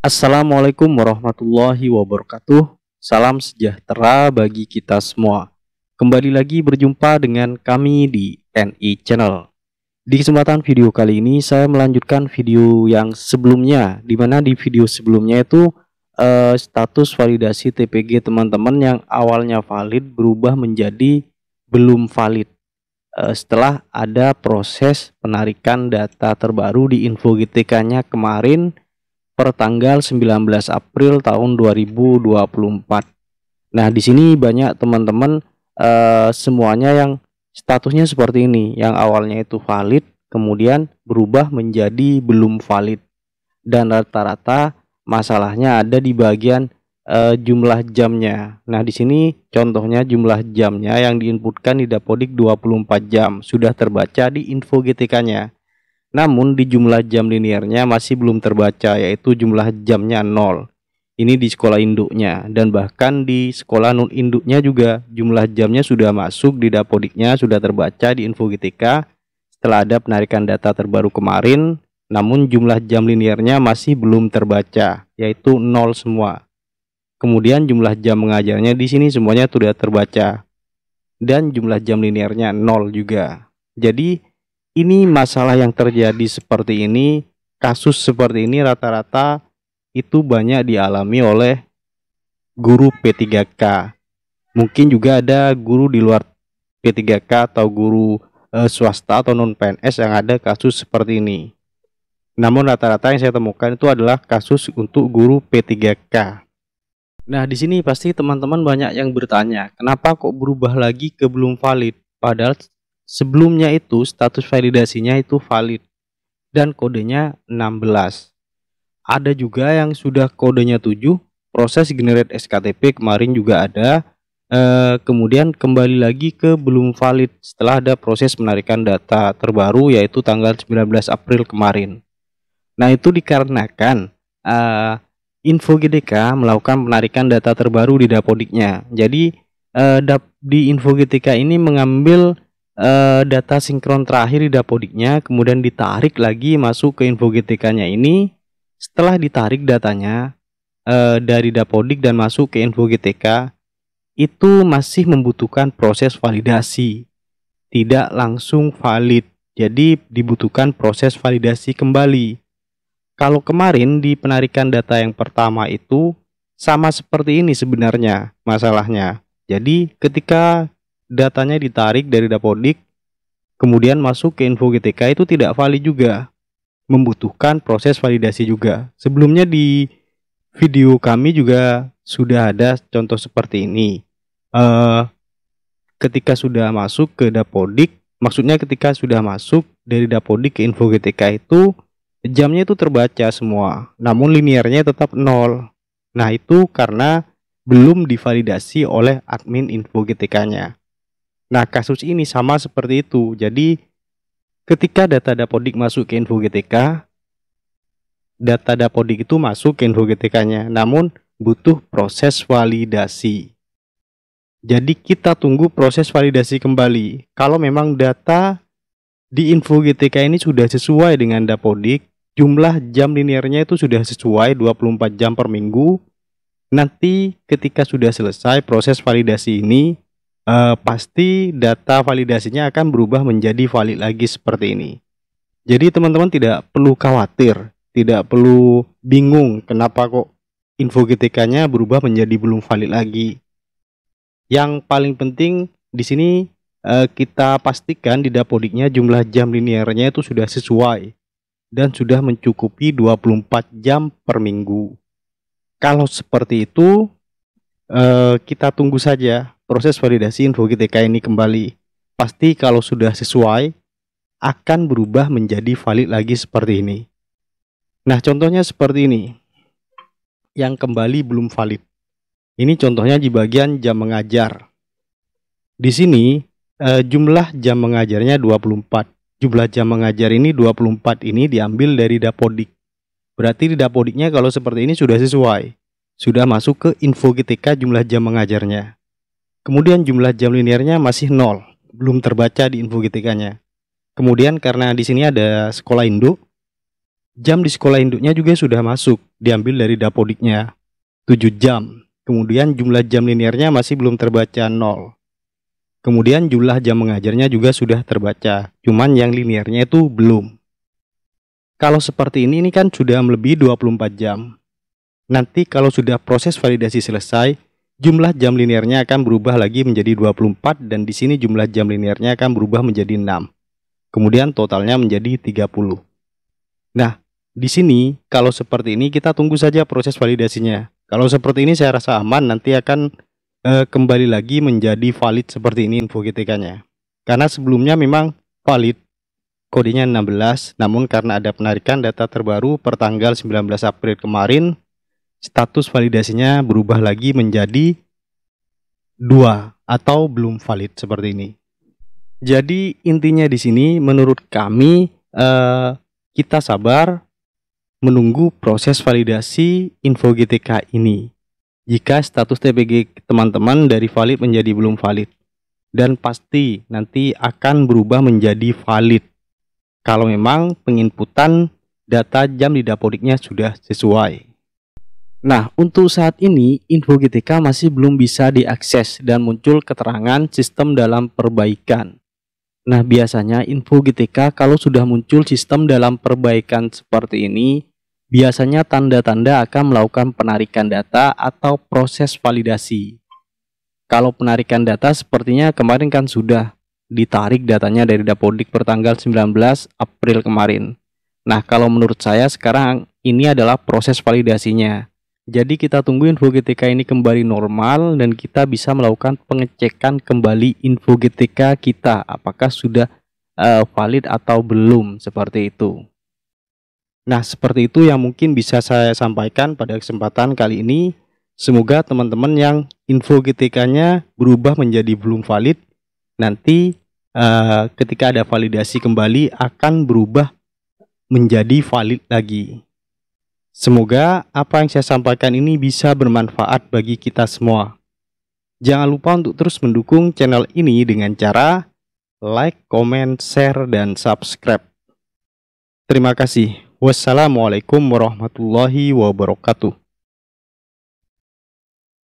Assalamualaikum warahmatullahi wabarakatuh. Salam sejahtera bagi kita semua. Kembali lagi berjumpa dengan kami di NI Channel. Di kesempatan video kali ini saya melanjutkan video yang sebelumnya, di mana di video sebelumnya itu status validasi TPG teman-teman yang awalnya valid berubah menjadi belum valid setelah ada proses penarikan data terbaru di info GTK-nya kemarin per tanggal 19 April tahun 2024. Nah, di sini banyak teman-teman semuanya yang statusnya seperti ini, yang awalnya itu valid kemudian berubah menjadi belum valid, dan rata-rata masalahnya ada di bagian jumlah jamnya. Nah, di sini contohnya jumlah jamnya yang diinputkan di Dapodik 24 jam sudah terbaca di info GTK-nya. Namun di jumlah jam linearnya masih belum terbaca, yaitu jumlah jamnya 0. Ini di sekolah induknya, dan bahkan di sekolah non induknya juga jumlah jamnya sudah masuk di Dapodiknya, sudah terbaca di info GTK setelah ada penarikan data terbaru kemarin. Namun jumlah jam linearnya masih belum terbaca, yaitu 0 semua. Kemudian jumlah jam mengajarnya di sini semuanya sudah terbaca, dan jumlah jam linearnya 0 juga. Jadi ini masalah yang terjadi seperti ini, kasus seperti ini rata-rata itu banyak dialami oleh guru P3K. Mungkin juga ada guru di luar P3K atau guru swasta atau non PNS yang ada kasus seperti ini. Namun rata-rata yang saya temukan itu adalah kasus untuk guru P3K. Nah, di sini pasti teman-teman banyak yang bertanya, kenapa kok berubah lagi ke belum valid? Padahal sebelumnya itu status validasinya itu valid dan kodenya 16. Ada juga yang sudah kodenya 7, proses generate SKTP kemarin juga ada. Kemudian kembali lagi ke belum valid setelah ada proses penarikan data terbaru, yaitu tanggal 19 April kemarin. Nah, itu dikarenakan info GTK melakukan penarikan data terbaru di Dapodiknya. Jadi di info GTK ini mengambil data sinkron terakhir di Dapodiknya, kemudian ditarik lagi masuk ke info GTK-nya ini. Setelah ditarik datanya dari Dapodik dan masuk ke info GTK, itu masih membutuhkan proses validasi, tidak langsung valid. Jadi dibutuhkan proses validasi kembali. Kalau kemarin di penarikan data yang pertama itu sama seperti ini sebenarnya masalahnya. Jadi ketika datanya ditarik dari Dapodik kemudian masuk ke info GTK itu tidak valid juga, membutuhkan proses validasi juga. Sebelumnya di video kami juga sudah ada contoh seperti ini. Ketika sudah masuk ke Dapodik, maksudnya ketika sudah masuk dari Dapodik ke info GTK itu jamnya itu terbaca semua, namun linearnya tetap 0. Nah, itu karena belum divalidasi oleh admin info GTK-nya. Nah, kasus ini sama seperti itu. Jadi ketika data Dapodik masuk ke info GTK, data Dapodik itu masuk ke info GTK-nya, namun butuh proses validasi. Jadi kita tunggu proses validasi kembali. Kalau memang data di info GTK ini sudah sesuai dengan Dapodik, jumlah jam linearnya itu sudah sesuai 24 jam per minggu, nanti ketika sudah selesai proses validasi ini, pasti data validasinya akan berubah menjadi valid lagi seperti ini. Jadi teman-teman tidak perlu khawatir, tidak perlu bingung kenapa kok info GTK-nya berubah menjadi belum valid lagi. Yang paling penting di sini kita pastikan di Dapodiknya jumlah jam linearnya itu sudah sesuai dan sudah mencukupi 24 jam per minggu. Kalau seperti itu, kita tunggu saja proses validasi info GTK ini kembali. Pasti kalau sudah sesuai akan berubah menjadi valid lagi seperti ini. Nah, contohnya seperti ini, yang kembali belum valid. Ini contohnya di bagian jam mengajar. Di sini jumlah jam mengajarnya 24. Jumlah jam mengajar ini 24 ini diambil dari Dapodik. Berarti di Dapodiknya kalau seperti ini sudah sesuai, sudah masuk ke info GTK jumlah jam mengajarnya. Kemudian jumlah jam linearnya masih 0, belum terbaca di info GTK-nya. Kemudian karena di sini ada sekolah induk, Jam di sekolah induknya juga sudah masuk, diambil dari Dapodiknya 7 jam. Kemudian jumlah jam linearnya masih belum terbaca 0. Kemudian jumlah jam mengajarnya juga sudah terbaca, cuman yang linearnya itu belum. Kalau seperti ini kan sudah melebihi 24 jam. Nanti kalau sudah proses validasi selesai, jumlah jam linearnya akan berubah lagi menjadi 24 dan di sini jumlah jam linearnya akan berubah menjadi 6. Kemudian totalnya menjadi 30. Nah, di sini kalau seperti ini kita tunggu saja proses validasinya. Kalau seperti ini saya rasa aman, nanti akan kembali lagi menjadi valid seperti ini info GTK-nya. Karena sebelumnya memang valid, kodenya 16, namun karena ada penarikan data terbaru per tanggal 19 April kemarin, status validasinya berubah lagi menjadi 2 atau belum valid seperti ini. Jadi intinya di sini menurut kami kita sabar menunggu proses validasi info GTK ini. Jika status TPG teman-teman dari valid menjadi belum valid, dan pasti nanti akan berubah menjadi valid kalau memang penginputan data jam di Dapodiknya sudah sesuai. Nah, untuk saat ini info GTK masih belum bisa diakses dan muncul keterangan sistem dalam perbaikan. Nah, biasanya info GTK kalau sudah muncul sistem dalam perbaikan seperti ini, biasanya tanda-tanda akan melakukan penarikan data atau proses validasi. Kalau penarikan data sepertinya kemarin kan sudah ditarik datanya dari Dapodik per tanggal 19 April kemarin. Nah, kalau menurut saya sekarang ini adalah proses validasinya. Jadi kita tunggu info GTK ini kembali normal dan kita bisa melakukan pengecekan kembali info GTK kita apakah sudah valid atau belum, seperti itu. Nah, seperti itu yang mungkin bisa saya sampaikan pada kesempatan kali ini. Semoga teman-teman yang info GTK-nya berubah menjadi belum valid, nanti ketika ada validasi kembali akan berubah menjadi valid lagi. Semoga apa yang saya sampaikan ini bisa bermanfaat bagi kita semua. Jangan lupa untuk terus mendukung channel ini dengan cara like, comment, share, dan subscribe. Terima kasih. Wassalamualaikum warahmatullahi wabarakatuh.